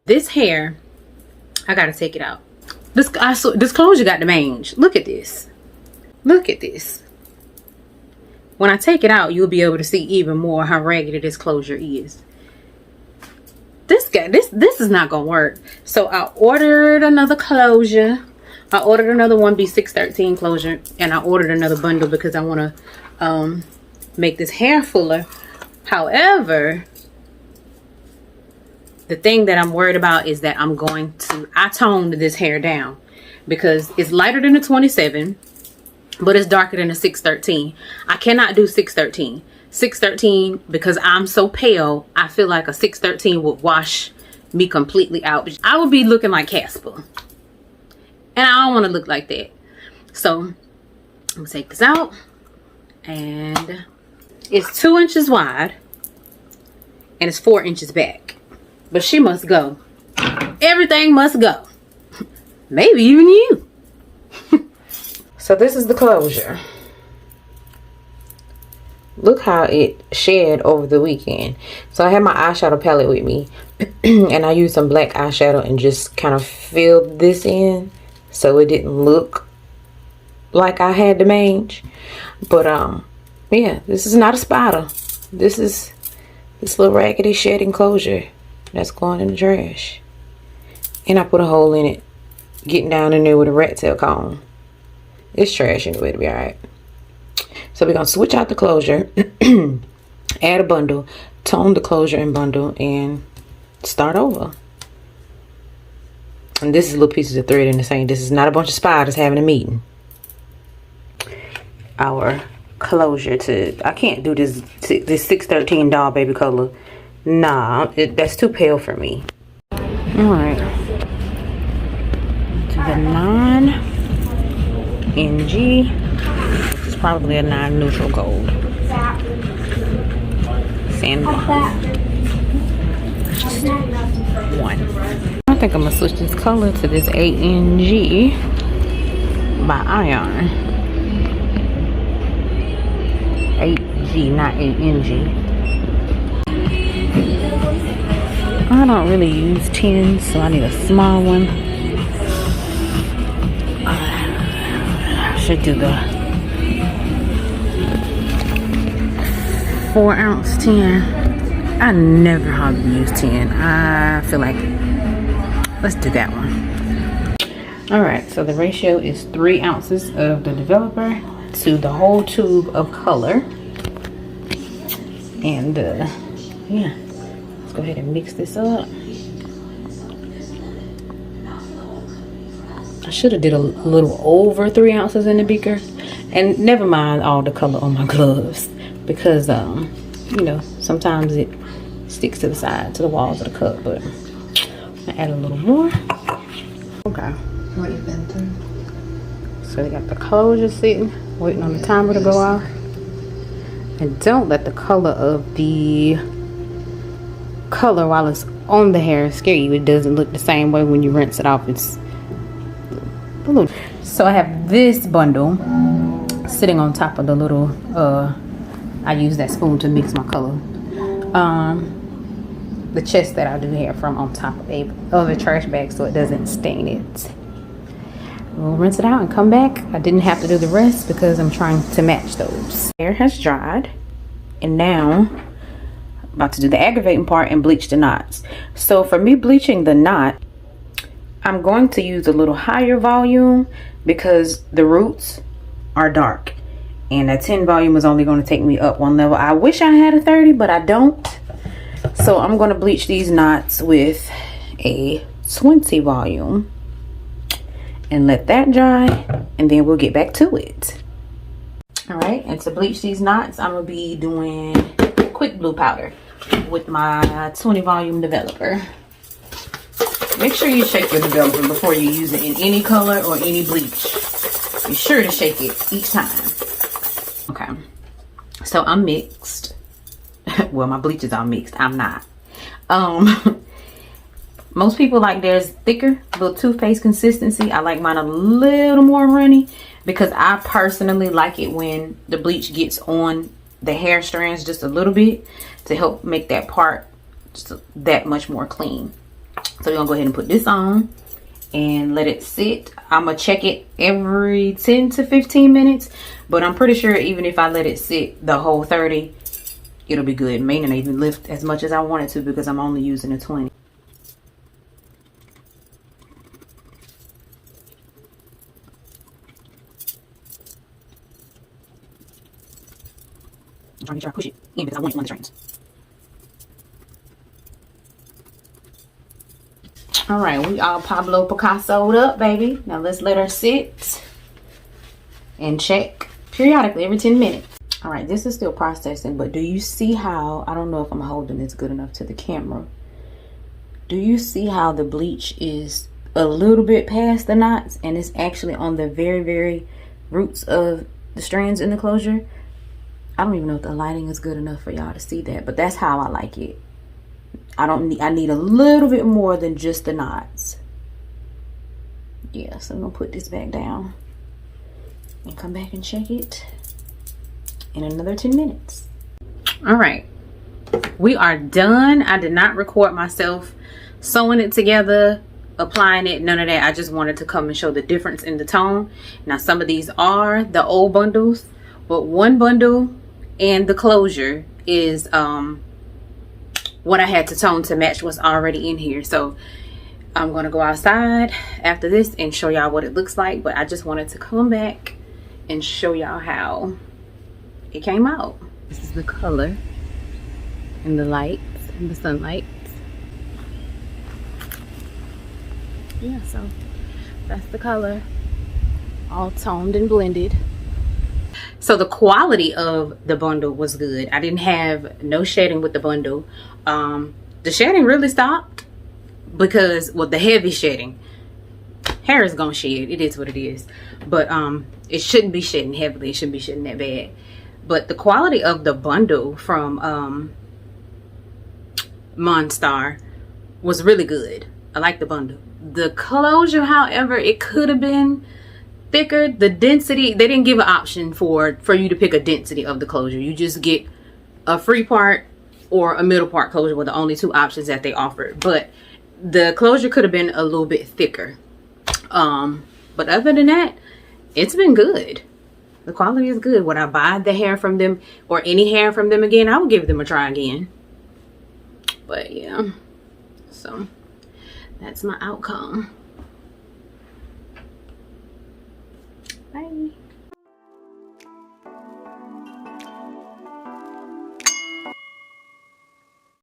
This hair, I gotta take it out. This closure got the mange. Look at this. Look at this. When I take it out, you'll be able to see even more how raggedy this closure is. This is not gonna work. So I ordered another closure. I ordered another 1B613 closure, and I ordered another bundle because I want to make this hair fuller. However, the thing that I'm worried about is that I toned this hair down because it's lighter than a 27, but it's darker than a 613. I cannot do 613. 613, because I'm so pale, I feel like a 613 would wash me completely out. I would be looking like Casper. And I don't want to look like that. So I'm gonna take this out, and it's 2 inches wide and it's 4 inches back. But she must go. Everything must go. Maybe even you. So this is the closure. Look how it shed over the weekend. So I had my eyeshadow palette with me and I used some black eyeshadow and just kind of filled this in so it didn't look like I had the mange. But yeah, this is not a spider. This is this little raggedy shedding closure that's going in the trash. And I put a hole in it, getting down in there with a rat tail comb. It's trash anyway, to be alright. So we're gonna switch out the closure, add a bundle, tone the closure and bundle, and start over. And this is little pieces of thread in the same. This is not a bunch of spiders having a meeting. Our closure to, I can't do this 613 doll baby color. Nah, that's too pale for me. Alright. To the 9NG. This is probably a 9 neutral gold. Sand just one. I think I'm gonna switch this color to this 8NG by Ion. 8G, not 8NG. I don't really use 10s, so I need a small one. I should do the 4 ounce 10. I never hardly use 10. I feel like, let's do that one. Alright, so the ratio is 3 ounces of the developer to the whole tube of color. And yeah, let's go ahead and mix this up. I should have did a little over 3 ounces in the beaker. And never mind all the color on my gloves, because you know, sometimes it sticks to the side, to the walls of the cup. But I add a little more. Okay. What you've been through. So we got the closure sitting, waiting on the timer to go off. And don't let the color of the color while it's on the hair scare you. It doesn't look the same way when you rinse it off. It's blue. So I have this bundle sitting on top of the little I use that spoon to mix my color. The chest that I do hair from on top of a trash bag so it doesn't stain it. We'll rinse it out and come back. I didn't have to do the rest because I'm trying to match those. Hair has dried, and now I'm about to do the aggravating part and bleach the knots. So for me bleaching the knot, I'm going to use a little higher volume because the roots are dark, and that 10 volume is only going to take me up 1 level. I wish I had a 30, but I don't. So I'm going to bleach these knots with a 20 volume and let that dry, and then we'll get back to it. All right, and to bleach these knots, I'm gonna be doing quick blue powder with my 20 volume developer. Make sure you shake your developer before you use it in any color or any bleach. Be sure to shake it each time. Okay, so I'm mixed. Well, my bleach is all mixed. I'm not. Most people like theirs thicker, little toothpaste consistency. I like mine a little more runny because I personally like it when the bleach gets on the hair strands just a little bit to help make that part just that much more clean. So we're gonna go ahead and put this on and let it sit. I'm gonna check it every 10 to 15 minutes, but I'm pretty sure even if I let it sit the whole 30, it'll be good. May not even lift as much as I want it to because I'm only using a 20. I'm trying to make sure I push it in because I want it on the strings. All right, we all Pablo Picasso'd up, baby. Now let's let her sit and check periodically every 10 minutes. All right, this is still processing, but do you see how, I don't know if I'm holding this good enough to the camera. Do you see how the bleach is a little bit past the knots and it's actually on the very, very roots of the strands in the closure? I don't even know if the lighting is good enough for y'all to see that, but that's how I like it. I need a little bit more than just the knots. Yeah, so I'm gonna put this back down and come back and check it in another 10 minutes. All right, we are done. I did not record myself sewing it together, applying it, none of that. I just wanted to come and show the difference in the tone. Now some of these are the old bundles, but one bundle and the closure is what I had to tone to match what's already in here. So I'm gonna go outside after this and show y'all what it looks like, but I just wanted to come back and show y'all how it came out. This is the color and the lights and the sunlight. Yeah, so that's the color, all toned and blended. So the quality of the bundle was good. I didn't have no shedding with the bundle. The shedding really stopped because, well, the heavy shedding, hair is gonna shed, it is what it is, but it shouldn't be shedding heavily, it shouldn't be shedding that bad. But the quality of the bundle from Monstar was really good. I like the bundle. The closure, however, it could have been thicker. The density, they didn't give an option for you to pick a density of the closure. You just get a free part or a middle part closure were the only two options that they offered. But the closure could have been a little bit thicker. But other than that, it's been good. The quality is good. Would I buy the hair from them or any hair from them again? I would give them a try again. But yeah, so that's my outcome.